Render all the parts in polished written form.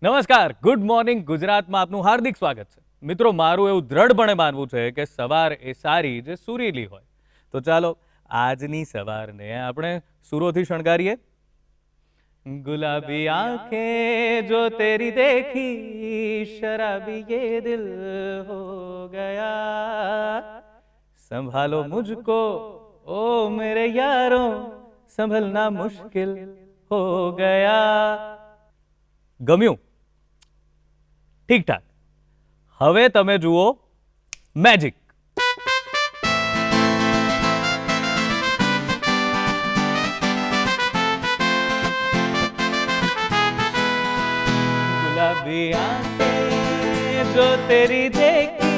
નમસ્કાર, good morning ગુજરાતમાં આપનું હાર્દિક સ્વાગત છે. મિત્રો, મારું એવું દ્રઢપણે માનવું છે કે સવાર એ સારી જે સુરીલી હોય. તો ચાલો આજની સવારને આપણે સુરોથી શણગારીએ. ગુલાબી આંखें जो तेरी देखी शराबी ये दिल हो गया संभालो मुझको ओ मेरे यारो संभलना मुश्किल हो गया. ગમ્યું? ઠીક ઠાક. હવે તમે જુઓ મેજિક. गुलाबी आंखें जो तेरी देखी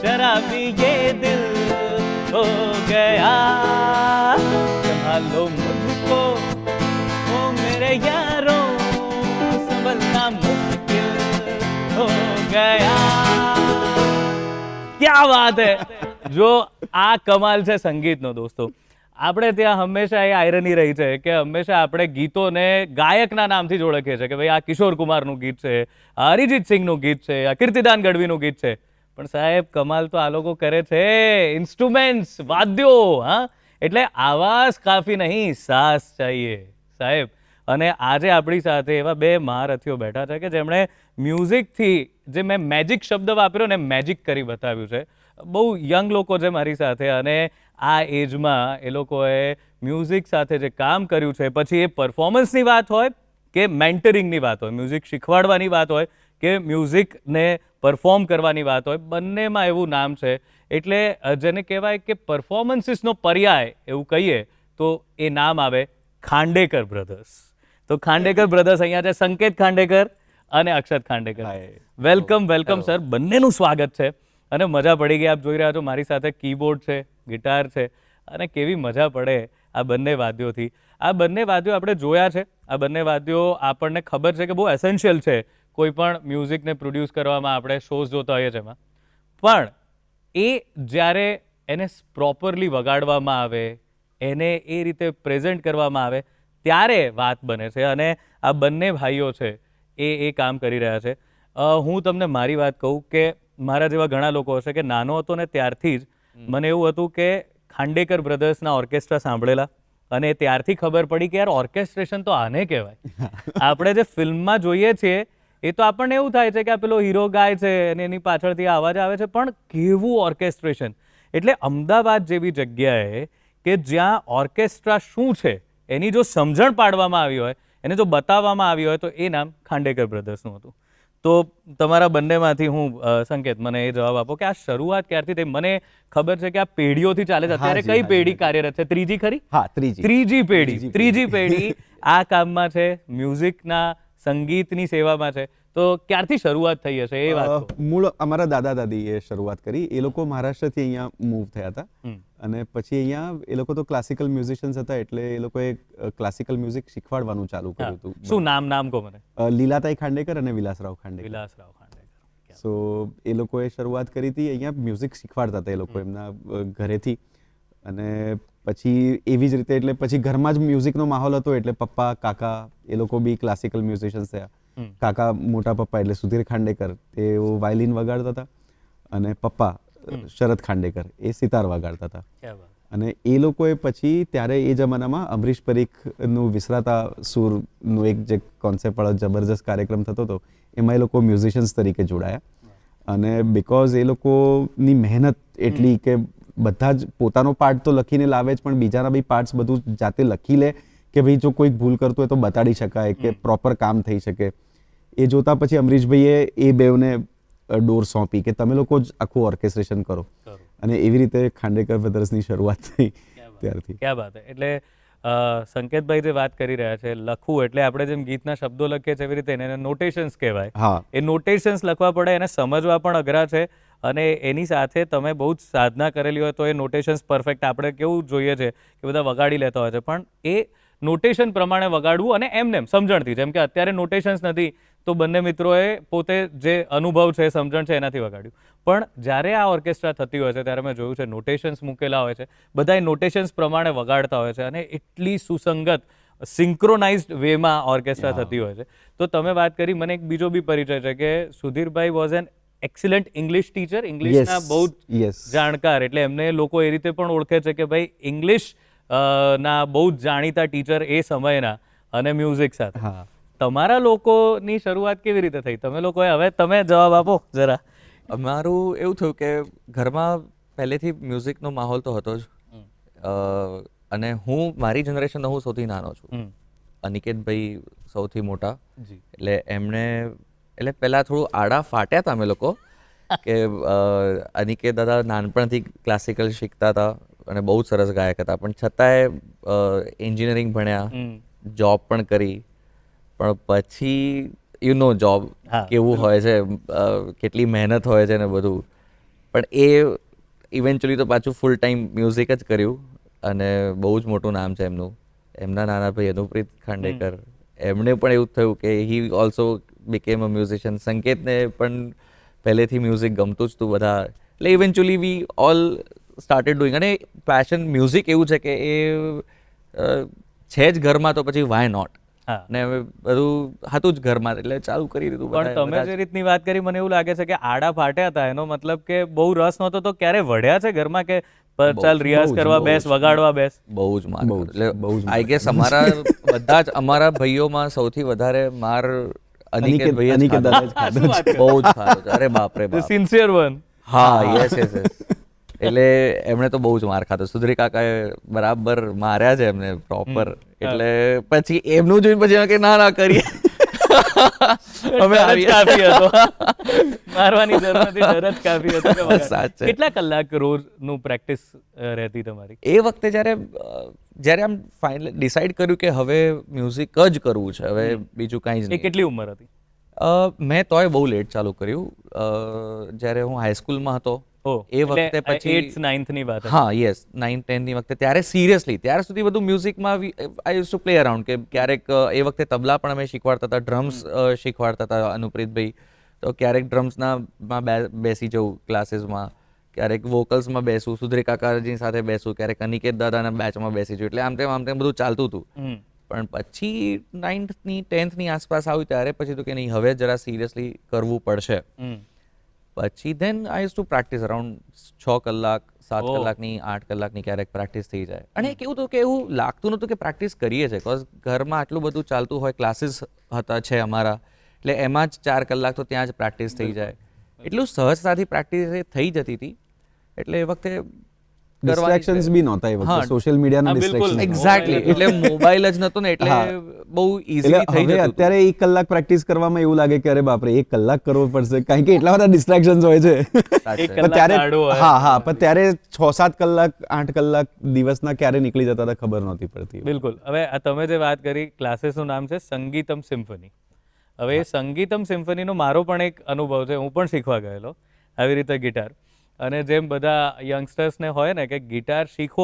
शराबी ये दिल हो गया संभालो मुझको ओ मेरे यारो संभलना मुश्किल हो गया. क्या बात है. જો આ કમાલ છે સંગીતનો દોસ્તો. આપણે ત્યાં હંમેશા એ આયરની રહી છે કે હંમેશા આપણે ગીતોને ગાયકના નામથી જ ઓળખીએ છીએ કે ભાઈ આ કિશોર કુમારનું ગીત છે, આ અરિજીત સિંહનું ગીત છે, આ કીર્તિદાન ગઢવીનું ગીત છે. પણ સાહેબ કમાલ તો આ લોકો કરે છે ઇન્સ્ટ્રુમેન્ટ્સ, વાદ્યો. હા, એટલે આવાજ કાફી નહીં, સાસ ચાહીએ સાહેબ. અને આજે આપણી સાથે એવા બે મહારથીઓ બેઠા છે કે જેમણે મ્યુઝિકથી જે મેં મેજિક શબ્દ વાપર્યો ને મેજિક કરી બતાવ્યું છે. બહુ યંગ લોકો છે મારી સાથે અને આ એજમાં એ લોકોએ મ્યુઝિક સાથે જે કામ કર્યું છે, પછી એ પરફોર્મન્સની વાત હોય કે મેન્ટરિંગની વાત હોય, મ્યુઝિક શીખવાડવાની વાત હોય કે મ્યુઝિકને પરફોર્મ કરવાની વાત હોય, બંનેમાં એવું નામ છે. એટલે જેને કહેવાય કે પરફોર્મન્સીસનો પર્યાય એવું કહીએ તો એ નામ આવે ખાંડેકર બ્રધર્સ. તો ખાંડેકર બ્રધર્સ અહીંયા છે, સંકેત ખાંડેકર અને અક્ષત ખાંડેકર. વેલકમ વેલકમ સર, બંનેનું સ્વાગત છે. અને મજા પડી ગઈ. આપ જોઈ રહ્યા છો મારી સાથે કીબોર્ડ છે, ગિટાર છે અને કેવી મજા પડે આ બંને વાદ્યોથી. આ બંને વાદ્યો આપણે જોયા છે. આ બંને વાદ્યો આપણને ખબર છે કે બહુ એસેન્શિયલ છે કોઈ પણ મ્યુઝિકને પ્રોડ્યુસ કરવામાં. આપણે શોઝ જોતા હોઈએ છીએ એમાં. પણ એ જ્યારે એને પ્રોપરલી વગાડવામાં આવે, એને એ રીતે પ્રેઝન્ટ કરવામાં આવે ત્યારે વાત બને છે. અને આ બંને ભાઈઓ છે એ કામ કરી રહ્યા છે. હું તમને મારી વાત કહું કે મારા જેવા ઘણા લોકો હશે કે નાનો હતો ને ત્યારથી જ મને એવું હતું કે ખાંડેકર બ્રધર્સના ઓર્કેસ્ટ્રા સાંભળેલા અને ત્યારથી ખબર પડી કે યાર ઓર્કેસ્ટ્રેશન તો આને કહેવાય. આપણે જે ફિલ્મમાં જોઈએ છીએ એ તો આપણને એવું થાય છે કે આ પેલો હીરો ગાય છે અને એની પાછળથી અવાજ આવે છે, પણ કેવું ઓર્કેસ્ટ્રેશન. એટલે અમદાવાદ જેવી જગ્યાએ કે જ્યાં ઓર્કેસ્ટ્રા શું છે એની જો સમજણ પાડવામાં આવી હોય, એને જો બતાવવામાં આવી હોય તો એ નામ ખાંડેકર બ્રધર્સનું હતું. તો તમારા બંનેમાંથી હું સંકેત મને એ જવાબ આપો કે આ શરૂઆત ક્યારથી થઈ? મને ખબર છે કે આ પેઢીઓથી ચાલે છે. અત્યારે કઈ પેઢી કાર્યરત છે? ત્રીજી ખરી? હા, ત્રીજી પેઢી આ કામમાં છે, મ્યુઝિકના સંગીતની સેવામાં છે. તો ક્યારથી શરૂઆત થઈ હશે એ વાત? મૂળ અમારા દાદા દાદીએ શરૂઆત કરી. એ લોકો મહારાષ્ટ્રથી અહીંયા મૂવ થયા હતા અને પછી અહીંયા એ લોકો તો ક્લાસિકલ મ્યુઝિશિયન્સ હતા એટલે એ લોકોએ ક્લાસિકલ મ્યુઝિક શીખવાડવાનું ચાલુ કર્યું હતું. શું નામ કહો મને? લીલાતાઈ ખાંડેકર અને વિલાસરાવ ખાંડેકર. વિલાસરાવ ખાંડેકર. સો એ લોકોએ શરૂઆત કરી હતી. અહીંયા મ્યુઝિક શીખવાડતા હતા એ લોકો એમના ઘરેથી. અને પછી એવી જ રીતે એટલે પછી ઘરમાં જ મ્યુઝિકનો માહોલ હતો એટલે પપ્પા કાકા એ લોકો બી ક્લાસિકલ મ્યુઝિશિયન્સ થયા. કાકા મોટા પપ્પા એટલે સુધીર ખાંડેકર તેઓ વાયલિન વગાડતા હતા અને પપ્પા શરદ ખાંડેકર એ સિતાર વગાડતા હતા. અને એ લોકોએ પછી ત્યારે એ જમાનામાં અમરીશ પરીખનું વિસરાતા સૂરનું એક જે કોન્સેપ્ટ વાળો જબરજસ્ત કાર્યક્રમ થતો હતો એમાં એ લોકો મ્યુઝિશિયન્સ તરીકે જોડાયા. અને બિકોઝ એ લોકોની મહેનત એટલી કે બધા જ પોતાનો પાર્ટ તો લખીને લાવે જ પણ બીજાના બી પાર્ટ્સ બધું જાતે લખી લે કે ભાઈ જો કોઈક ભૂલ કરતું હોય તો બતાડી શકાય કે પ્રોપર કામ થઈ શકે. એ જોતા પછી અમરીશભાઈએ એ બેવને ડોર સોંપી કે તમે લોકો જ આખું ઓર્કેસ્ટ્રેશન કરો. અને એવી રીતે ખાંડેકર બ્રધર્સની શરૂઆત થઈ ત્યારથી. ક્યાં વાત. એટલે સંકેતભાઈ જે વાત કરી રહ્યા છે, લખવું એટલે આપણે જેમ ગીતના શબ્દો લખીએ છીએ એવી રીતે એને નોટેશન્સ કહેવાય. હા, એ નોટેશન્સ લખવા પડે, એને સમજવા પણ અઘરા છે. અને એની સાથે તમે બહુ જ સાધના કરેલી હોય તો એ નોટેશન્સ પરફેક્ટ આપણે કેવું જોઈએ છે કે બધા વગાડી લેતા હોય છે, પણ એ નોટેશન પ્રમાણે વગાડવું અને એમને સમજણથી. જેમ કે અત્યારે નોટેશન્સ નથી તો બંને મિત્રોએ પોતે જે અનુભવ છે, સમજણ છે એનાથી વગાડ્યું. પણ જ્યારે આ ઓર્કેસ્ટ્રા થતી હોય છે ત્યારે મેં જોયું છે નોટેશન્સ મૂકેલા હોય છે, બધા નોટેશન્સ પ્રમાણે વગાડતા હોય છે અને એટલી સુસંગત સિંક્રોનાઇઝડ વેમાં ઓર્કેસ્ટ્રા થતી હોય છે. તો તમે વાત કરી, મને એક બીજો બી પરિચય છે કે Sudhirbhai was an excellent English teacher, ઇંગ્લિશના બહુ જ જાણકાર, એટલે એમને લોકો એ રીતે પણ ઓળખે છે કે ભાઈ ઇંગ્લિશ ના બહુ જ જાણીતા ટીચર એ સમયના, અને મ્યુઝિક સાથે. તમારા લોકોની શરૂઆત કેવી રીતે થઈ? તમે લોકોએ, હવે તમે જવાબ આપો જરા. અમારું એવું થયું કે ઘરમાં પહેલેથી મ્યુઝિકનો માહોલ તો હતો જ, અને મારી જનરેશનનો હું સૌથી નાનો છું. અનિકેતભાઈ સૌથી મોટા, એટલે પહેલા થોડું આડા ફાટ્યા હતા અમે લોકો કે અનિકેત દાદા નાનપણથી ક્લાસિકલ શીખતા હતા અને બહુ જ સરસ ગાયક હતા, પણ છતાંય એન્જિનિયરિંગ ભણ્યા, જોબ પણ કરી, પણ પછી જોબ કેવું હોય છે, કેટલી મહેનત હોય છે ને બધું, પણ એ ઇવેન્ચ્યુઅલી તો પાછું ફૂલ ટાઈમ મ્યુઝિક જ કર્યું. અને બહુ જ મોટું નામ છે એમનું. એમના નાના ભાઈ અનુપ્રીત ખાંડેકર, એમને પણ એવું થયું કે he also became a musician. સંકેતને પણ પહેલેથી મ્યુઝિક ગમતું જ હતું બધા, એટલે eventually we all started doing. અને પેશન મ્યુઝિક એવું છે કે એ છે જ ઘરમાં, તો પછી વાય નોટ. ને બધું હતું જ ઘરમાં, એટલે ચાલુ કરી દીધું. પણ તમે જે રીતની વાત કરી, મને એવું લાગે છે કે આડા ફાટ્યા હતા, એનો મતલબ કે બહુ રસ નહોતો તો ક્યારે વઢ્યા છે ઘરમાં કે ચાલ રિયાઝ કરવા બેસ, વગાડવા બેસ? બહુ જ માર, એટલે આઈ ગેસ અમારા ભાઈઓમાં સૌથી વધારે માર અનિકેત ભાઈએ જ ખાધો. બહુ જ ખાધો. અરે બાપ રે બાપ, સિન્સિયર વન. હા, યસ. એટલે એમણે તો બહુ જ માર ખાધો. સુધીર કાકાએ બરાબર માર્યા છે એમને પ્રોપર. એટલે પછી એમનું જોઈને પછી કે ના કરીએ, અમે કાફી હતો, મારવાની જરૂર નથી, ડર જ કાફી હતો. કેટલા કલાક રોજનું પ્રેક્ટિસ રહેતી તમારી? એ વખતે જ્યારે આમ ફાઇનલ ડિસાઇડ કર્યું કે હવે મ્યુઝિક જ કરવું છે, હવે બીજું કાંઈ જ નહીં. કેટલી ઉંમર હતી? મેં તોય બહુ લેટ ચાલુ કર્યું. જ્યારે હું હાઈસ્કૂલમાં હતો એ વખતે, પછી 8th 9th ની વાત. હા, યસ, 9th 10th ની વખતે. ત્યારે સિરિયસલી, ત્યાર સુધી બધું મ્યુઝિકમાં I use to play around, કે ક્યારેક એ વખતે તબલા પણ અમે શીખવાડતા હતા, ડ્રમ્સ શીખવાડતા હતા અનુપ્રીતભાઈ, તો ક્યારેક ડ્રમ્સમાં બેસી જવું ક્લાસીસમાં, ક્યારેક વોકલ્સમાં બેસું, સુધીર કાકાજી સાથે બેસું, ક્યારેક અનિકેત દાદાના બેચમાં બેસી જવું. એટલે આમ તેમ બધું ચાલતું હતું. પણ પછી 9th ની 10th ની આસપાસ આવ્યું ત્યારે પછી તો કે નહીં, હવે જરા સિરિયસલી કરવું પડશે. પછી ધેન આઈ યુઝ ટુ પ્રેક્ટિસ અરાઉન્ડ 6 કલાક, 7 કલાકની, 8 કલાકની ક્યારેક પ્રેક્ટિસ થઈ જાય. અને કેવું હતું કે એવું લાગતું નહોતું કે પ્રેક્ટિસ કરીએ છીએ, બીકોઝ ઘરમાં આટલું બધું ચાલતું હોય, ક્લાસીસ છે અમારા, એટલે એમાં જ 4 કલાક તો ત્યાં જ પ્રેક્ટિસ થઈ જાય. એટલું સહજતાથી પ્રેક્ટિસ થઈ જતી હતી. એટલે એ વખતે ડિસ્ટ્રેક્શન્સ બી નહોતા એ વખતે, સોશિયલ મીડિયાના ડિસ્ટ્રેક્શન. એક્ઝેક્ટલી, એટલે મોબાઈલ જ નહોતો ને, એટલે બહુ ઈઝીલી થઈ જતું. અત્યારે 1 કલાક પ્રેક્ટિસ કરવામાં એવું લાગે કે અરે બાપરે 1 કલાક કરવો પડશે, કારણ કે એટલા બધા ડિસ્ટ્રેક્શન્સ હોય છે. પણ ત્યારે 6-7 કલાક, 8 કલાક દિવસના ક્યારે નીકળી જતા હતા ખબર નહોતી પડતી. બિલકુલ. હવે તમે જે વાત કરી, ક્લાસીસનું નામ છે સંગીતમ સિમ્ફની. હવે સંગીતમ સિમ્ફનીનો મારો પણ એક અનુભવ છે. હું પણ શીખવા ગયેલો આવી રીતે ગિટાર. અને જેમ બધા યંગસ્ટર્સને હોય ને કે ગિટાર શીખો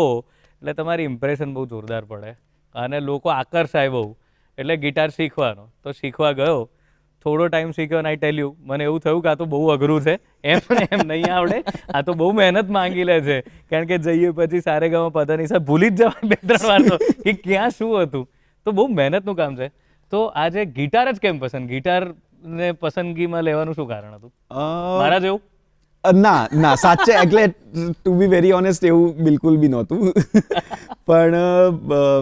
એટલે તમારી ઇમ્પ્રેશન બહુ જોરદાર પડે અને લોકો આકર્ષાય બહુ, એટલે ગિટાર શીખવાનો. તો શીખવા ગયો, થોડો ટાઈમ શીખ્યો, અને આઈ ટેલ યુ, મને એવું થયું કે આ તો બહુ અઘરું છે, એમ નહીં આવડે, આ તો બહુ મહેનત માંગી લે છે. કારણ કે જઈએ પછી સારેગામાં પધાની સાહેબ ભૂલી જ જવાય 2-3 વાર તો કે ક્યાં શું હતું. તો બહુ મહેનતનું કામ છે. તો આજે ગિટાર જ કેમ પસંદ? ગિટારને પસંદગીમાં લેવાનું શું કારણ હતું? મારા જેવું? ના, સાચે, એટલે ટુ બી વેરી ઓનેસ્ટ એવું બિલકુલ બી નહોતું. પણ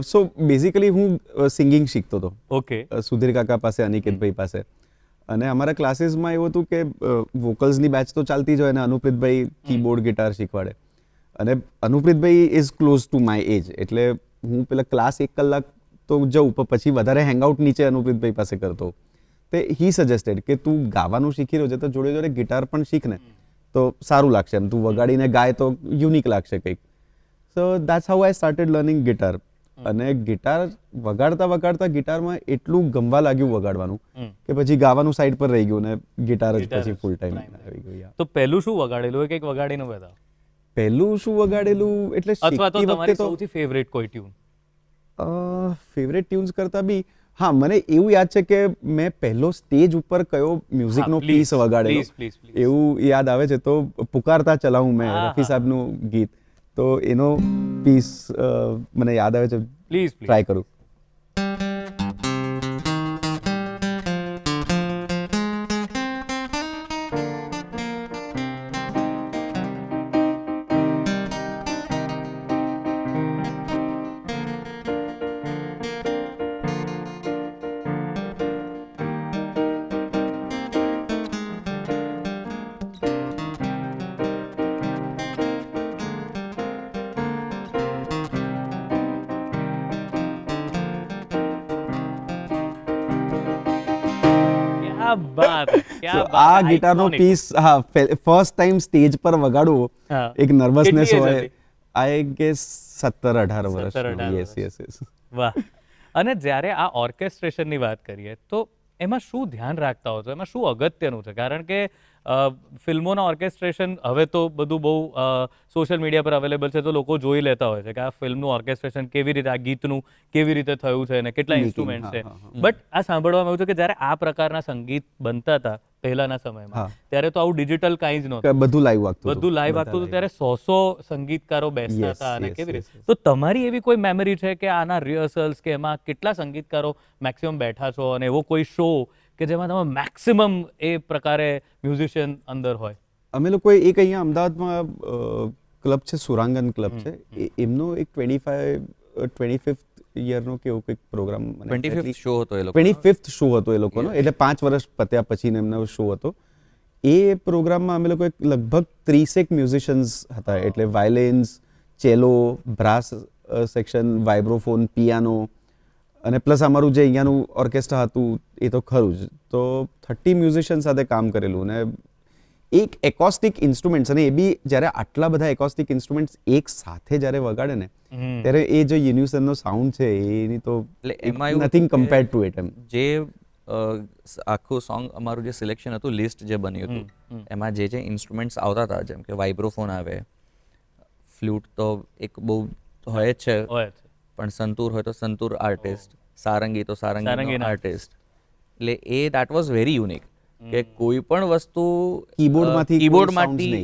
સો બેઝિકલી હું સિંગિંગ શીખતો હતો. ઓકે. સુધીર કાકા પાસે, અનિકેતભાઈ પાસે. અને અમારા ક્લાસીસમાં એવું હતું કે વોકલ્સની બેચ તો ચાલતી જ હોય, અને અનુપ્રીતભાઈ કીબોર્ડ, ગિટાર શીખવાડે. અને Anupreetbhai is close to my age, એટલે હું પેલા ક્લાસ 1 કલાક તો જઉં, પણ પછી વધારે હેંગઆઉટ નીચે અનુપ્રીતભાઈ પાસે કરતો. તે હી સજેસ્ટેડ કે તું ગાવાનું શીખી રહ્યો છે તો જોડે જોડે ગિટાર પણ શીખ ને, તો સારું લાગશે, એમ તું વગાડીને ગાય તો યુનિક લાગશે કંઈક. સો that's how I started learning guitar. અને ગિટાર વગાડતા ગિટારમાં એટલું ગમવા લાગ્યું વગાડવાનું કે પછી ગાવાનું સાઈડ પર રહી ગયું, ને ગિટાર જ પછી ફૂલ ટાઈમ આવી ગયું. તો પહેલું શું વગાડેલું? કંઈક વગાડીને બતાવો. પહેલું શું વગાડેલું એટલે અથવા તો તમારી સૌથી ફેવરેટ કોઈ ટ્યુન? ફેવરેટ ટ્યુન્સ કરતા બી હા, મને એવું યાદ છે કે મેં પહેલો સ્ટેજ ઉપર કયો મ્યુઝિકનો પીસ વગાડેલો એવું યાદ આવે છે. તો પુકારતા ચલાવું મેં, રફી સાહેબનું ગીત, તો એનો પીસ મને યાદ આવે છે. પ્લીઝ ટ્રાય કરું. ક્યા બાત હે, ક્યા So, બાત આ હે, ગિટારનો iconic. Piece first time stage પર વગાડવું હા. એક નર્વસનેસ કેટલી age હોય. હતી? આઈ ગેસ 17-18 વર્ષ. 17-18 યસ વર્ષ. યસ. વાહ. અને જ્યારે આ ઓર્કેસ્ટ્રેશનની વાત કરીએ તો એમાં શું ધ્યાન રાખતા હો છો, એમાં શું અગત્યનું છે? કારણ કે ફિલ્મોના ઓર્કેસ્ટ્રેશન હવે તો બધું બહુ સોશિયલ મીડિયા પર અવેલેબલ છે, તો લોકો જોઈ લેતા હોય છે કે આ ફિલ્મનું ઓર્કેસ્ટ્રેશન કેવી રીતે, આ ગીતનું કેવી રીતે થયું છે અને કેટલા Making, ઇન્સ્ટ્રુમેન્ટ છે. હા, હા, બટ આ સાંભળવામાં આવ્યું છે કે જ્યારે આ પ્રકારના સંગીત બનતા હતા પહેલાના સમયમાં, હા. ત્યારે તો આવું ડિજિટલ કાંઈ જ નહોતું. બધું લાઈવ વાગતું હતું. બધું લાઈવ બધા વાગતું હતું, live. ત્યારે 100 સંગીતકારો બેસતા Yes, હતા અને yes, કેવી yes, રીતે. yes. તો તમારી એવી કોઈ મેમરી છે કે આના રિહર્સલ્સ કે એમાં કેટલા સંગીતકારો મેક્સિમમ બેઠા છો અને એવો કોઈ શો કે જેમાં તમે મેક્સિમમ એ પ્રકારે મ્યુઝિશિયન અંદર હોય? અમે લોકોએ એક અહીંયા અમદાવાદમાં ક્લબ છે, સુરાંગન ક્લબ છે. એમનો એક 25th યરનો કે એવું કંઈક પ્રોગ્રામ 25th શો હતો એ લોકો 25th શો હતો એ લોકોનો, એટલે 5 વર્ષ પત્યા પછીનો એમનો શો હતો. એ પ્રોગ્રામમાં અમે લોકો લગભગ 30 મ્યુઝિશિયન્સ હતા, એટલે વાયોલિન્સ, ચેલો, બ્રાસ સેક્શન, વાઇબ્રોફોન, પિયાનો અને પ્લસ અમારું જે અહીંયાનું ઓર્કેસ્ટ્રા હતું એ તો ખરું જ. તો 30 મ્યુઝિશિયન સાથે કામ કરેલું ને એક એકોસ્ટિક ઇન્સ્ટ્રુમેન્ટ્સ, અને એ બી જ્યારે આટલા બધા એકોસ્ટિક ઇન્સ્ટ્રુમેન્ટ્સ એક સાથે જ્યારે વગાડે ને ત્યારે એ જે યુનિસનનો સાઉન્ડ છે એની તો એટલે એમાં એવું નથિંગ હતું કે કમ્પેર્ડ ટુ ઇટ. એમ જે આખું સોંગ અમારું જે સિલેક્શન હતું, લિસ્ટ જે બન્યું હતું, એમાં જે જે ઇન્સ્ટ્રુમેન્ટ્સ આવતા હતા, જેમ કે વાઇબ્રોફોન આવે, ફ્લૂટ તો એક બહુ હોય જ છે, હોય છે. પણ સંતૂર હોય તો સંતૂર આર્ટિસ્ટ, સારંગી તો સારંગીનો સારંગીના આર્ટિસ્ટ. એટલે એ દેટ વોઝ વેરી યુનિક કે કોઈ પણ વસ્તુ કીબોર્ડમાંથી કીબોર્ડમાંથી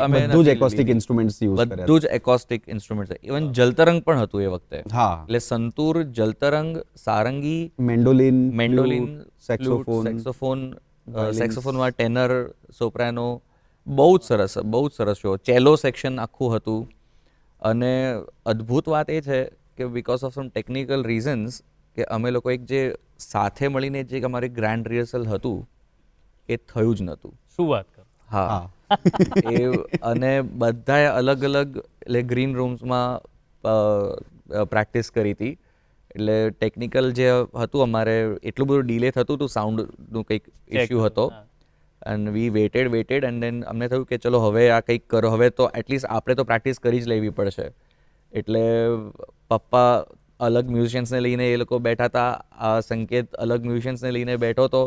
અમે બધું જ એકોસ્ટિક ઇન્સ્ટ્રુમેન્ટ્સ યુઝ કર્યા. બધું જ એકોસ્ટિક ઇન્સ્ટ્રુમેન્ટ. ઇવન જલતરંગ પણ હતું એ વખતે. હા, એટલે સંતૂર, જલતરંગ, સારંગી, મેન્ડોલિન, મેન્ડોલિન, સેક્સોફોન, સેક્સોફોનમાં ટેનર, સોપ્રાનો, બહુ જ સરસ શો. ચેલો સેક્શન આખું હતું. અને અદ્ભુત વાત એ છે કે because of sum technical reasons કે અમે લોકો એક જે સાથે મળીને જે અમારી ગ્રાન્ડ રિહર્સલ હતું એ થયું જ નહોતું. શું વાત કરો? હા. એ અને બધાએ અલગ અલગ એટલે ગ્રીન રૂમ્સમાં પ્રેક્ટિસ કરી હતી. એટલે ટેકનિકલ જે હતું અમારે એટલું બધું ડીલે થતું હતું, સાઉન્ડનું કંઈક ઇશ્યુ હતો. And we waited and then અમને થયું કે ચલો હવે આ કંઈક કરો, હવે તો એટલીસ્ટ આપણે તો પ્રેક્ટિસ કરી જ લેવી પડશે. એટલે પપ્પા અલગ મ્યુઝિશિયન્સને લઈને એ લોકો બેઠા હતા, આ સંકેત અલગ મ્યુઝિશિયન્સને લઈને બેઠો હતો,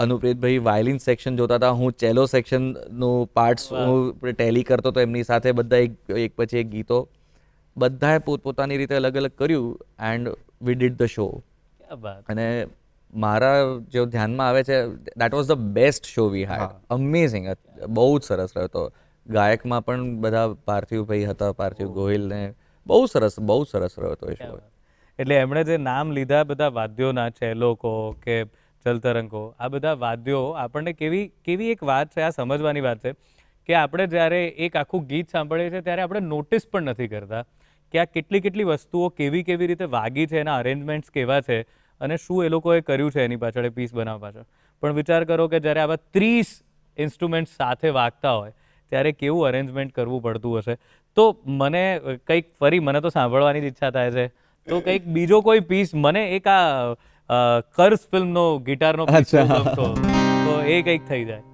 અનુપ્રીતભાઈ વાયલિન સેક્શન જોતા હતા, હું ચેલો સેક્શનનું પાર્ટ્સ હું ટેલી કરતો હતો એમની સાથે. બધા એક પછી એક ગીતો બધાએ પોતપોતાની રીતે અલગ અલગ કર્યું and we did the show. ક્યા બાત. અને મારા જે ધ્યાનમાં આવે છે, that was the best show we had. Amazing, બહુ જ સરસ રહ્યો હતો. ગાયકમાં પણ બધા પાર્થિવભાઈ હતા, પાર્થિવ ગોહિલ, ને બહુ સરસ રહ્યો હતો એ શો. એટલે એમણે જે નામ લીધા બધા વાદ્યોના, ચેલો કહો કે જલતરંગ કહો, આ બધા વાદ્યો આપણને કેવી એક વાત છે, આ સમજવાની વાત છે કે આપણે જ્યારે એક આખું ગીત સાંભળીએ છીએ ત્યારે આપણે નોટિસ પણ નથી કરતા કે આ કેટલી વસ્તુઓ કેવી રીતે વાગી છે, એના અરેન્જમેન્ટ્સ કેવા છે અને શું એ લોકોએ કર્યું છે એની પાછળ, પીસ બનાવવા પાછળ. પણ વિચાર કરો કે જ્યારે આવા 30 ઇન્સ્ટ્રુમેન્ટ સાથે વાગતા હોય ત્યારે કેવું અરેન્જમેન્ટ કરવું પડતું હશે. તો મને મને તો સાંભળવાની જ ઈચ્છા થાય છે. તો કંઈક બીજો કોઈ પીસ, મને એક આ કર્સ ફિલ્મનો ગિટારનો પીસ ગમતો, તો એ કંઈક થઈ જાય.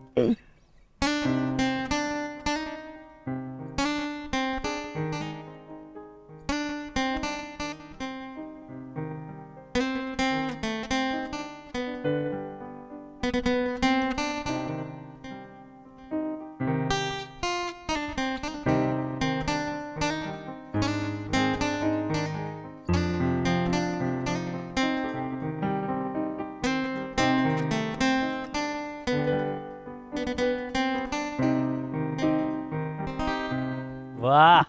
વાહ,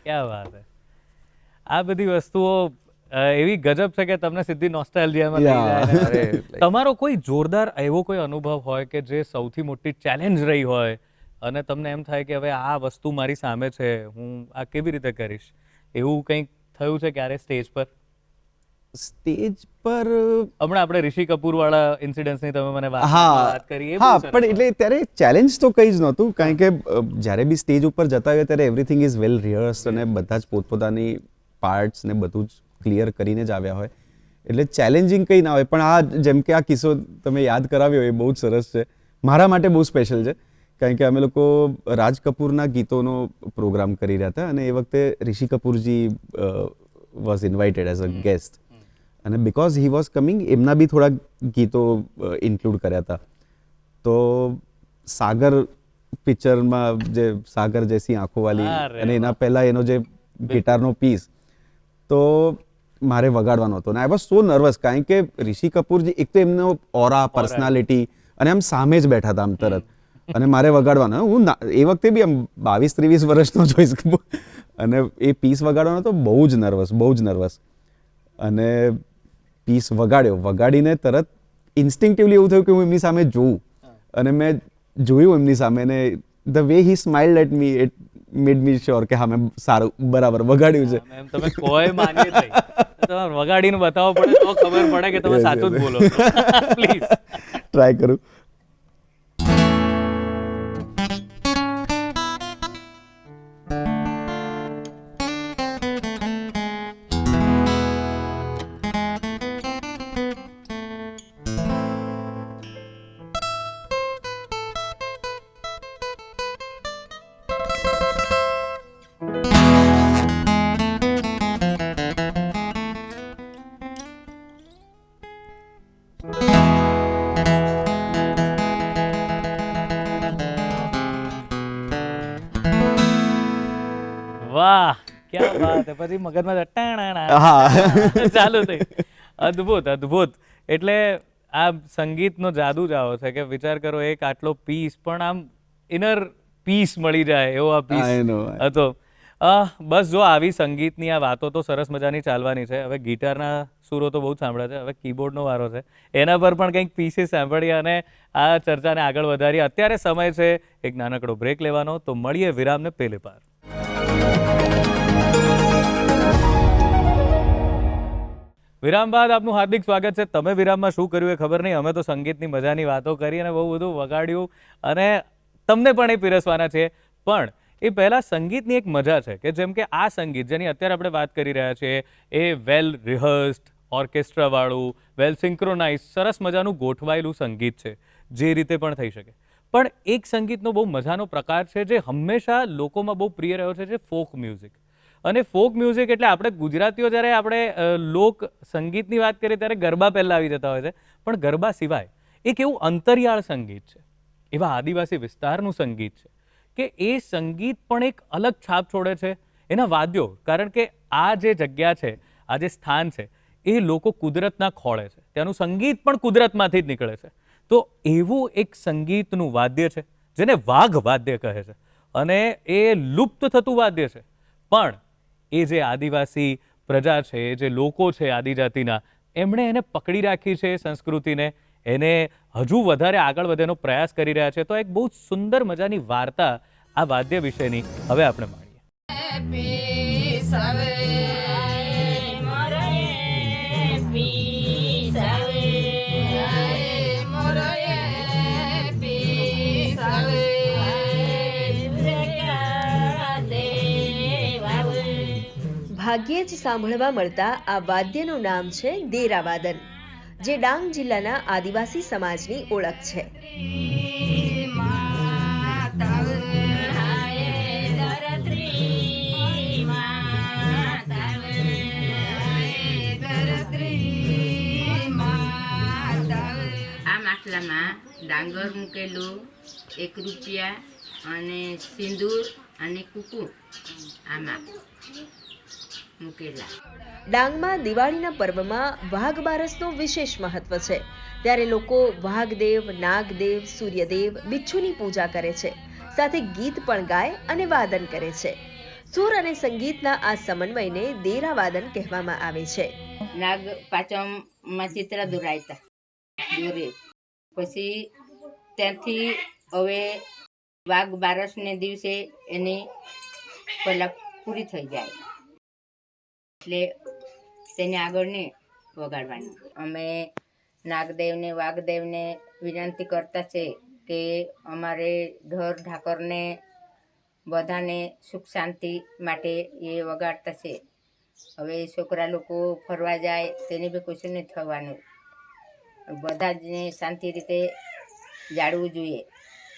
ક્યા વાત હે. આ બધી વસ્તુઓ એવી ગજબ છે કે તમને સીધી નોસ્ટાલ્જિયામાં લઈ જાય ને. તમારો કોઈ જોરદાર એવો કોઈ અનુભવ હોય કે જે સૌથી મોટી ચેલેન્જ રહી હોય અને તમને એમ થાય કે હવે આ વસ્તુ મારી સામે છે, હું આ કેવી રીતે કરીશ, એવું કંઈક થયું છે ક્યારે સ્ટેજ પર? સ્ટેજ પર હમણાં આપણે ઋષિ કપૂર વાળા ઇન્સિડન્ટ્સની તમે મને વાત કરી. હા, પણ એટલે ત્યારે ચેલેન્જ તો કંઈ જ નહોતું, કારણ કે જ્યારે બી સ્ટેજ ઉપર જતા હોય ત્યારે એવરીથિંગ ઇઝ વેલ રિહર્સ્ડ અને બધા જ પોતપોતાની પાર્ટ્સ ને બધું જ ક્લિયર કરીને જ આવ્યા હોય. એટલે ચેલેન્જિંગ કંઈ ના હોય. પણ આ જેમ કે આ કિસ્સો તમે યાદ કરાવ્યો એ બહુ જ સરસ છે, મારા માટે બહુ સ્પેશિયલ છે. કારણ કે અમે લોકો રાજ કપૂરના ગીતોનો પ્રોગ્રામ કરી રહ્યા હતા અને એ વખતે Rishi Kapoorji was invited as a guest, અને બિકોઝ હી વોઝ કમિંગ એમના બી થોડા ગીતો ઇન્ક્લુડ કર્યા હતા. તો સાગર પિક્ચરમાં જે સાગર જૈસી આંખો વાલી અને એના પહેલા એનો જે ગિટારનો પીસ તો મારે વગાડવાનો હતો, અને આઈ વોઝ સો નર્વસ કારણ કે ઋષિ કપૂરજી એક તો એમનો ઓરા, પર્સનાલિટી, અને આમ સામે જ બેઠા હતા આમ તરત, અને મારે વગાડવાનો. હું એ વખતે બી આમ 22-23 વર્ષનો જોઈશ અને એ પીસ વગાડવાનો તો બહુ જ નર્વસ. અને પીસ વગાડીને તરત ઇન્સ્ટિંક્ટિવલી એવું થયું કે હું એમની સામે જોઉં, અને મેં જોયું એમની સામે, ને the way he smiled at me, it made me sure કે હા મેં સારું બરાબર વગાડ્યું છે. એમ તમે કોઈ માનીએ જ નહીં, તમારે વગાડીને બતાવવો પડે તો ખબર પડે કે તમે સાચું જ બોલો છો. પ્લીઝ ટ્રાય કરું. વાહ, ક્યાં વાત હે. પછી મગજમાં ટાણાણા હા ચાલુ થઈ. અદ્ભુત. એટલે આ સંગીતનો જાદુ જ આવો છે કે વિચાર કરો, એક આટલો પીસ પણ આમ ઇનર પીસ મળી જાય એવો આ પીસ I know. હતો. બસ જો આવી સંગીતની આ વાતો તો સરસ મજાની ચાલવાની છે. હવે ગિટારના સુરો તો બહુ જ સાંભળ્યા છે, હવે કીબોર્ડનો વારો છે. એના પર પણ કંઈક પીસીસ સાંભળીએ અને આ ચર્ચાને આગળ વધારીએ. અત્યારે સમય છે એક નાનકડો બ્રેક લેવાનો, તો મળીએ વિરામને પેલે પાર. વિરામ બાદ આપનું હાર્દિક સ્વાગત છે. તમે વિરામમાં શું કર્યું એ ખબર નહીં, અમે તો સંગીતની મજાની વાતો કરી અને બહુ બધું વગાડ્યું અને તમને પણ એ પીરસવાના છે. પણ એ પહેલાં સંગીતની એક મજા છે કે જેમ કે આ સંગીત જેની અત્યારે આપણે વાત કરી રહ્યા છીએ એ વેલ રિહર્સ્ડ, ઓર્કેસ્ટ્રાવાળું, વેલ સિન્ક્રોનાઇઝ, સરસ મજાનું ગોઠવાયેલું સંગીત છે, જે રીતે પણ થઈ શકે. પણ એક સંગીતનો બહુ મજાનો પ્રકાર છે જે હંમેશા લોકોમાં બહુ પ્રિય રહ્યો છે, જે ફોક મ્યુઝિક. અને ફોક મ્યુઝિક એટલે આપણે ગુજરાતીઓ જ્યારે આપણે લોક સંગીતની વાત કરીએ ત્યારે ગરબા પહેલાં આવી જતા હોય છે, પણ ગરબા સિવાય એક એવું અંતરિયાળ સંગીત છે, એવા આદિવાસી વિસ્તારનું સંગીત છે કે એ સંગીત પણ એક અલગ છાપ છોડે છે. એના વાદ્યો, કારણ કે આ જે જગ્યા છે, આ જે સ્થાન છે, એ લોકો કુદરતના ખોળે છે, ત્યાંનું સંગીત પણ કુદરતમાંથી જ નીકળે છે. તો એવું એક સંગીતનું વાદ્ય છે જેને વાઘ વાદ્ય કહે છે, અને એ લુપ્ત થતું વાદ્ય છે. પણ એ જે આદિવાસી પ્રજા છે, એ જે લોકો છે આદિજાતિના, એમણે એને પકડી રાખી છે સંસ્કૃતિને, એને હજુ વધારે આગળ વધેનો પ્રયાસ કરી રહ્યા છે. તો એક બહુ સુંદર મજાની વાર્તા આ વાદ્ય વિશેની હવે આપણે માણીએ. ભાગ્યે જ સાંભળવા મળતા આ વાદ્યનું નામ છે દેરાવાદન, જે ડાંગ જિલ્લાના આદિવાસી સમાજની ઓળખ છે. આ માટલામાં ડાંગર મૂકેલું, 1 રૂપિયા અને સિંદૂર અને કુકુ આમાં મૂકેલા. ડાંગમાં દિવાળીના પર્વમાં વાઘ બારસનું વિશેષ મહત્વ છે. ત્યારે લોકો વાઘદેવ, નાગદેવ, સૂર્યદેવ, બિચ્છુની પૂજા કરે છે. સાથે ગીત પણ ગાય અને વાદન કરે છે. સુર અને સંગીતના આ સમન્વયને દેરાવાદન કહેવામાં આવે છે. નાગ પાંચમમાં ચિત્ર દોરાયતા દોરે, પછી ત્યાંથી હવે વાઘ બારસને દિવસે એની પહેલાં પૂરી થઈ જાય એટલે તેને આગળ નહીં વગાડવાનું. અમે નાગદેવને વાઘદેવને વિનંતી કરતા છે કે અમારે ઢોર ઢાકરને બધાને સુખ શાંતિ માટે એ વગાડતા છે. હવે છોકરા લોકો ફરવા જાય તેને બી કશું નહીં થવાનું. બધા જને શાંતિ રીતે જાળવું જોઈએ,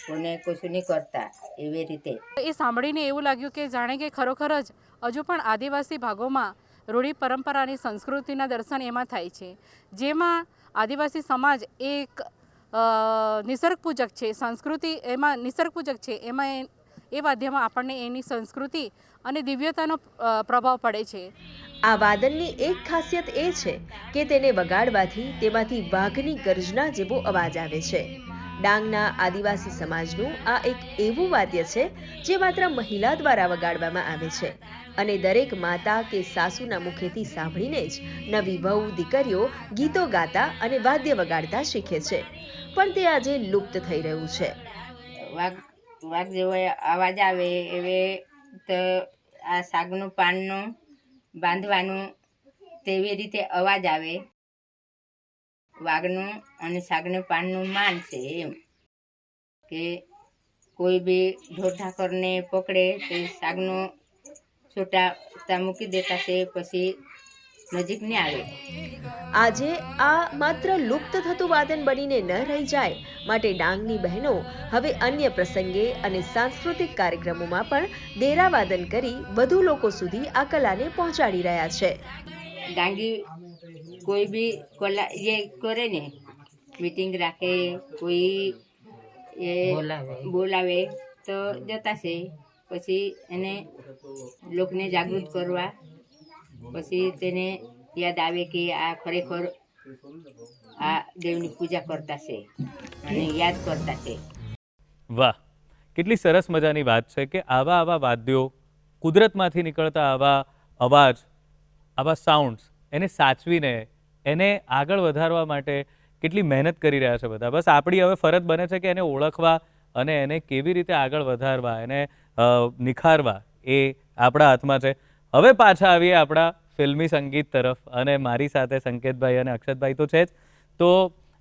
કોને કશું નહીં કરતા એવી રીતે. એ સાંભળીને એવું લાગ્યું કે જાણે કે ખરોખર જ હજુ પણ આદિવાસી ભાગોમાં રૂઢિ પરંપરા અને સંસ્કૃતિના દર્શન એમાં થાય છે, જેમાં આદિવાસી સમાજ એક નિસર્ગ પૂજક છે, સંસ્કૃતિ એમાં નિસર્ગ પૂજક છે, એમાં એ વાદ્યમાં આપણને એની સંસ્કૃતિ અને દિવ્યતાનો પ્રભાવ પડે છે. આ વાદનની એક ખાસિયત એ છે કે તેને વગાડવાથી તેમાંથી વાઘની ગર્જના જેવો અવાજ આવે છે. ડાંગના આદિવાસી સમાજનું આ એક એવું વાદ્ય છે જે માત્ર મહિલા દ્વારા વગાડવામાં આવે છે અને દરેક માતા કે સાસુના મુખેથી સાંભળીને જ નવી વહુ દીકરીઓ ગીતો ગાતા અને વાદ્ય વગાડતા શીખે છે. પણ તે આજે લુપ્ત થઈ રહ્યું છે. વાઘ જેવો અવાજ આવે એવે તો આ શાકનું પાનનું બાંધવાનું તેવી રીતે અવાજ આવે. વાઘનું અને શાકનું પાનનું માન છે એમ કે કોઈ બી ઢોર ઢાકરને પકડે તો શાકનું છોટા મૂકી દેતા છે, પછી નજીક નહીં આવે. આજે આ માત્ર લુપ્ત થતું વાદન બનીને ન રહી જાય માટે ડાંગની બહેનો હવે અન્ય પ્રસંગે અને સાંસ્કૃતિક કાર્યક્રમોમાં પણ દેરા વાદન કરી વધુ લોકો સુધી આ કલાને પહોંચાડી રહ્યા છે. ડાંગી કોઈ બી કલા એ કરે ને, મીટિંગ રાખે, કોઈ એ બોલાવે તો જતા છે. પછી એને લોકોને જાગૃત કરવા, પછી તેને યાદ આવે કે આ ખરેખર આ દેવની પૂજા કરતા છે અને યાદ કરતા છે. વાહ, કેટલી સરસ મજાની વાત છે કે આવા વાદ્યો, કુદરતમાંથી નીકળતા આવા અવાજ, આવા સાઉન્ડ્સ એને સાચવીને એને આગળ વધારવા માટે કેટલી મહેનત કરી રહ્યા છે બધા. બસ આપણી હવે ફરજ બને છે કે એને ઓળખવા અને એને કેવી રીતે આગળ વધારવા, એને નિખારવા, એ આપણા હાથમાં છે. હવે પાછા આવીએ આપણા ફિલ્મી સંગીત તરફ, અને મારી સાથે સંકેતભાઈ અને અક્ષતભાઈ તો છે જ. તો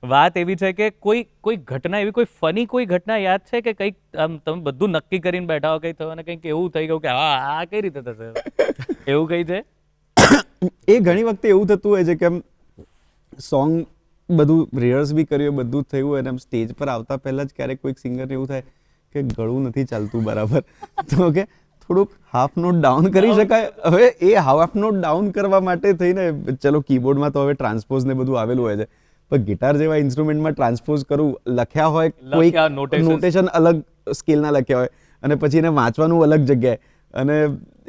વાત એવી છે કે કોઈ ઘટના એવી, કોઈ ફની કોઈ ઘટના યાદ છે કે કંઈક આમ તમે બધું નક્કી કરીને બેઠા હો, કંઈક થયું અને કંઈક એવું થઈ ગયું કે હા આ કઈ રીતે થશે, એવું કંઈ છે? એ ઘણી વખતે એવું થતું હોય છે કે આમ સોંગ બધું રિહર્સ બી કર્યું, બધું જ થયું અને આમ સ્ટેજ પર આવતા પહેલા જ ક્યારેક કોઈક સિંગરને એવું થાય કે ગળું નથી ચાલતું બરાબર, તો કે થોડુંક હાફ નોટ ડાઉન કરી શકાય. હવે એ હાફ નોટ ડાઉન કરવા માટે થઈને ચલો કીબોર્ડમાં તો હવે ટ્રાન્સપોઝ ને બધું આવેલું હોય છે, પણ ગિટાર જેવા ઇન્સ્ટ્રુમેન્ટમાં ટ્રાન્સપોઝ કરવું, લખ્યા હોય કોઈ નોટેશન અલગ સ્કેલના લખ્યા હોય અને પછી એને વાંચવાનું અલગ જગ્યાએ, અને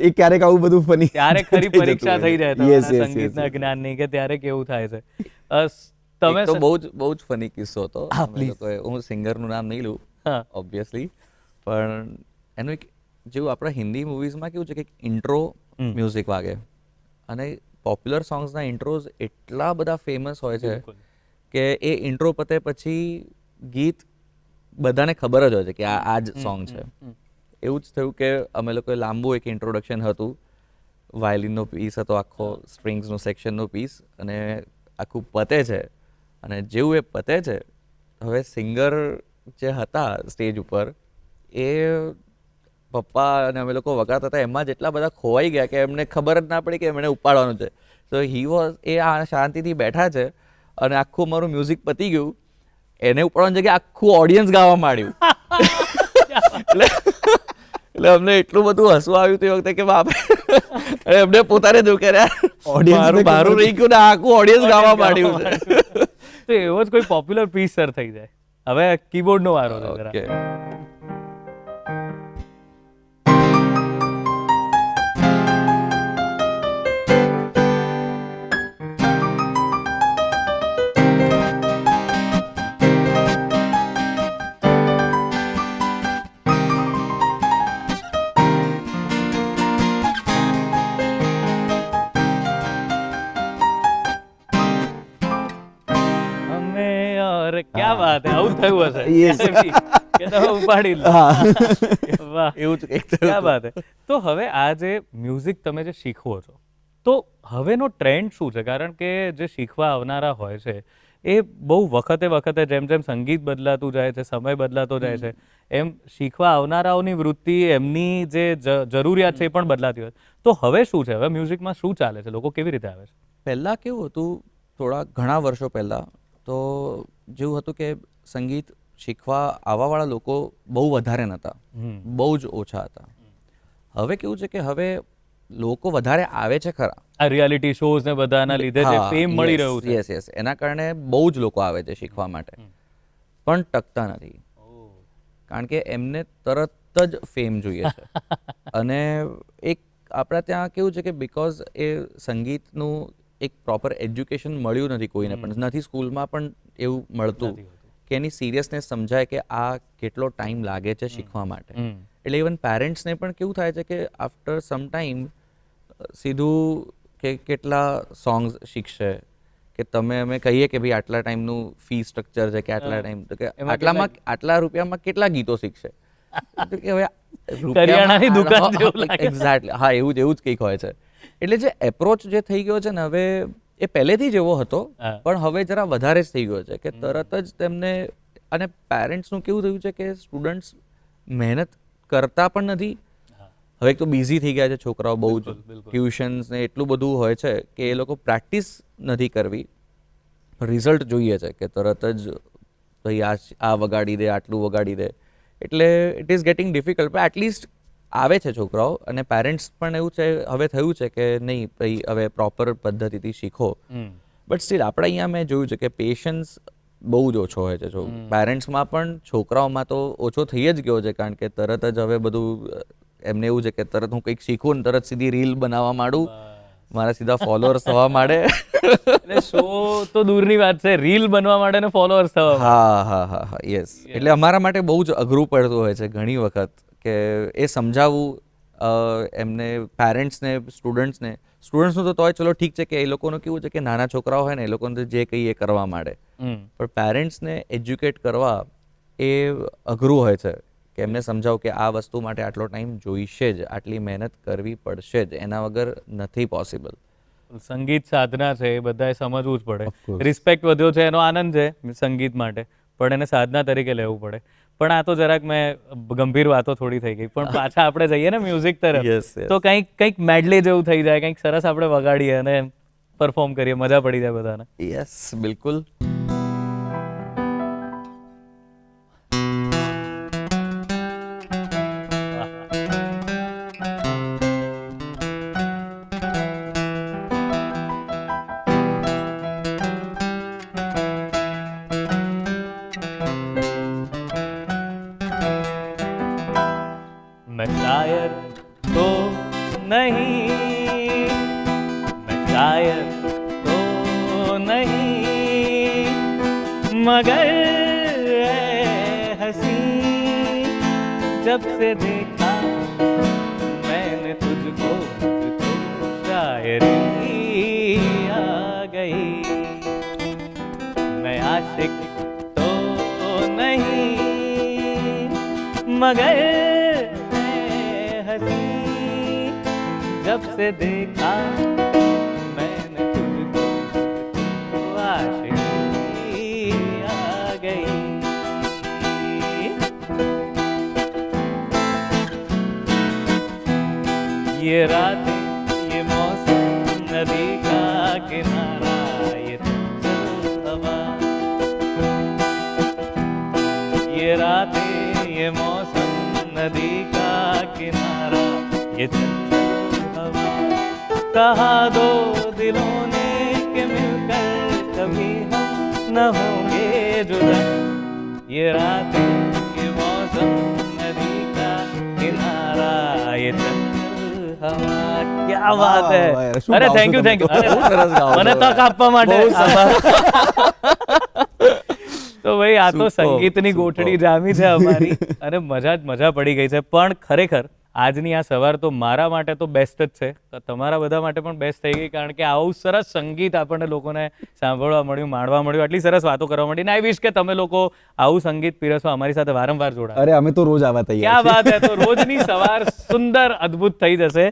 એ ક્યારેક આવું બધું ફની ત્યારે ખરી પરીક્ષા થઈ જાય તમારા સંગીતના જ્ઞાનની કે ત્યારે કેવું થાય છે. તમે તો બહુ જ ફની કિસ્સો હતો. હું સિંગરનું નામ નહીં લઉં ઓબ્વિયસલી, પણ એનું એક જેવું આપણા હિન્દી મૂવીઝમાં કેવું છે કે ઇન્ટ્રો મ્યુઝિક વાગે, અને પોપ્યુલર સોંગ્સના ઇન્ટ્રોઝ એટલા બધા ફેમસ હોય છે કે એ ઇન્ટ્રો પતે પછી ગીત બધાને ખબર જ હોય છે કે આ જ સોંગ છે. એવું જ થયું કે અમે લોકોએ લાંબુ એક ઇન્ટ્રોડક્શન હતું, વાયોલિનનો પીસ હતો, આખો સ્ટ્રિંગ્સનો સેક્શનનો પીસ, અને આખું પતે છે. અને જેવું એ પતે છે, હવે સિંગર જે હતા સ્ટેજ ઉપર, એ પપ્પા અને અમે લોકો વગાડતા હતા એમાં જેટલા બધા ખોવાઈ ગયા કે એમને ખબર જ ના પડી કે એમને ઉપાડવાનું છે. તો એ આ શાંતિથી બેઠા છે અને આખું મારું મ્યુઝિક પતી ગયું, એને ઉપાડવાની જગ્યાએ આખું ઓડિયન્સ ગાવા માંડ્યું. એટલે અમને એટલું બધું હસવું આવ્યું તે વખતે કે બાપ, એમને પોતાને દુઃખ મારું રહી ગયું ને આખું ઓડિયન્સ ગાવા માંડ્યું છે. તો એવો જ કોઈ પોપ્યુલર પીસ સર થઈ જાય. હવે કીબોર્ડનો વારો છે. क्या बात है, આવું થયું હશે કે તમે ઉપાડી લો. વાહ, એવું જ क्या बात है. તો હવે આ જે મ્યુઝિક તમે જે શીખવો છો, તો હવેનો ટ્રેન્ડ શું છે? કારણ કે જે શીખવા આવનારા હોય છે એ બહુ વખતે જેમ જેમ સંગીત બદલાતું જાય છે, સમય બદલાતો જાય છે, એમ શીખવા આવનારાઓની વૃત્તિ, એમની જે જરૂરિયાત છે એ પણ બદલાતી હોય. તો હવે શું છે, હવે મ્યુઝિકમાં શું ચાલે છે, લોકો કેવી રીતે આવે છે? પહેલાં કેવું હતું, થોડા ઘણા વર્ષો પહેલાં તો જેવું હતું કે સંગીત શીખવા આવવાવાળા લોકો બહુ વધારે નહોતા, બહુ જ ઓછા હતા. હવે કેવું છે કે હવે લોકો વધારે આવે છે ખરા, આ રિયાલિટી શોઝ ને બધાના લીધે જે ફેમ મળી રહ્યું છે. યસ, એના કારણે બહુ જ લોકો આવે છે શીખવા માટે, પણ ટકતા નથી, કારણ કે એમને તરત જ ફેમ જોઈએ છે. અને એક આપણા ત્યાં કેવું છે કે બિકોઝ એ સંગીતનું એક પ્રોપર એજ્યુકેશન મળ્યું નથી કોઈને પણ, નથી સ્કૂલમાં પણ એવું મળતું કે એની સિરિયસનેસ સમજાય કે આ કેટલો ટાઈમ લાગે છે શીખવા માટે. એટલે ઇવન પેરેન્ટ્સને પણ કેવું થાય છે કે આફ્ટર સમ ટાઈમ સીધું કે કેટલા સોંગ્સ શીખશે, કે અમે કહીએ કે ભાઈ આટલા ટાઈમનું ફી સ્ટ્રક્ચર છે કે આટલા ટાઈમ, તો કે આટલા રૂપિયામાં કેટલા ગીતો શીખશે, કે હવે કરિયાણાની દુકાન જેવું લાગે. એક્ઝેક્ટલી, હા, એવું જ કંઈક હોય છે. એટલે જે એપ્રોચ જે થઈ ગયો છે ને હવે, એ પહેલેથી જ એવો હતો, પણ હવે જરા વધારે જ થઈ ગયો છે કે તરત જ તેમને, અને પેરેન્ટ્સનું કેવું થયું છે કે સ્ટુડન્ટ્સ મહેનત કરતા પણ નથી. હવે એક તો બિઝી થઈ ગયા છે છોકરાઓ બહુ જ, ટ્યુશન્સ ને એટલું બધું હોય છે કે એ લોકો પ્રેક્ટિસ નથી કરવી, રિઝલ્ટ જોઈએ છે કે તરત જ ભાઈ આ વગાડી દે, આટલું વગાડી દે. એટલે ઇટ ઇઝ ગેટિંગ ડિફિકલ્ટ. પણ એટલીસ્ટ આવે છે છોકરાઓ, અને પેરેન્ટ્સ પણ એવું છે હવે થયું છે કે નહીં ભાઈ હવે પ્રોપર પદ્ધતિથી શીખો. બટ સ્ટીલ આપણે અહીંયા મેં જોયું છે કે પેશન્સ બહુ જ ઓછો હોય છે. પેરેન્ટ્સમાં પણ છોકરાઓમાં તો ઓછો થઈ જ ગયો છે, કારણ કે તરત જ હવે બધું એમને એવું છે કે તરત હું કંઈક શીખું ને તરત સીધી રીલ બનાવવા માંડું, મારા સીધા ફોલોઅર્સ થવા માંડે. એટલે શો તો દૂરની વાત છે, રીલ બનવા માટે ને ફોલોઅર્સ થવા. હા, યસ. એટલે અમારા માટે બહુ જ અઘરું પડતું હોય છે ઘણી વખત કે એ સમજાવવું એમને, પેરેન્ટ્સને, સ્ટુડન્ટ્સનું તો તોય ચલો ઠીક છે કે એ લોકોનું કેવું છે કે નાના છોકરાઓ હોય ને એ લોકોને જે કહીએ એ કરવા માંડે, પણ પેરેન્ટ્સને એજ્યુકેટ કરવા એ અઘરું હોય છે કે એમને સમજાવું કે આ વસ્તુ માટે આટલો ટાઈમ જોઈશે જ, આટલી મહેનત કરવી પડશે જ, એના વગર નથી પોસિબલ. સંગીત સાધના છે, એ બધાએ સમજવું જ પડે. રિસ્પેક્ટ વધ્યો છે, એનો આનંદ છે સંગીત માટે, પણ એને સાધના તરીકે લેવું પડે. પણ આ તો જરાક મેં ગંભીર વાતો થોડી થઈ ગઈ, પણ પાછા આપણે જઈએ ને મ્યુઝિક તરફ, તો કંઈક મેડલે જેવું થઈ જાય, કંઈક સરસ આપણે વગાડીએ અને પરફોર્મ કરીએ, મજા પડી જાય બધાને. યસ, બિલકુલ. मैं शायर तो नहीं, मैं शायर तो नहीं, मगर ऐ हंसी जब से देखा मैंने तुझको, शायरी आ गई. मैं आशिक तो नहीं, मगर जब से देखा मैंने तुझको, आशिकी आ गई. ये रातें, ये मौसम, नदी का किनारा, ये चंचल हवा. ये रातें, ये मौसम, नदी का किनारा, ये चंचल कहा दो दिलों ने कि मिलकर कभी हम न होंगे जुदा. ये रातें, ये मौसम, नदी का किनारा, ये चंचल हवा. क्या बात है! अरे थैंक यू. મને તક આપવા માટે. તો ભાઈ આ તો સંગીતની ગોઠડી જામી છે અમારી, અને મજા પડી ગઈ છે. પણ ખરેખર આજની આ સવાર તો મારા માટે તો બેસ્ટ જ છે, તમારા બધા માટે પણ બેસ્ટ થઈ ગઈ, કારણ કે આવું સરસ સંગીત આપણને લોકોને સાંભળવા મળ્યું, માણવા મળ્યું, આટલી સરસ વાતો કરવા મળી. ને આઈ વિશ કે તમે લોકો આવું સંગીત પીરસવા અમારી સાથે વારંવાર જોડાઓ. અરે અમે તો રોજ આવા તૈયાર. ક્યાં વાત હે! તો રોજની સવાર સુંદર, અદ્ભુત થઈ જશે.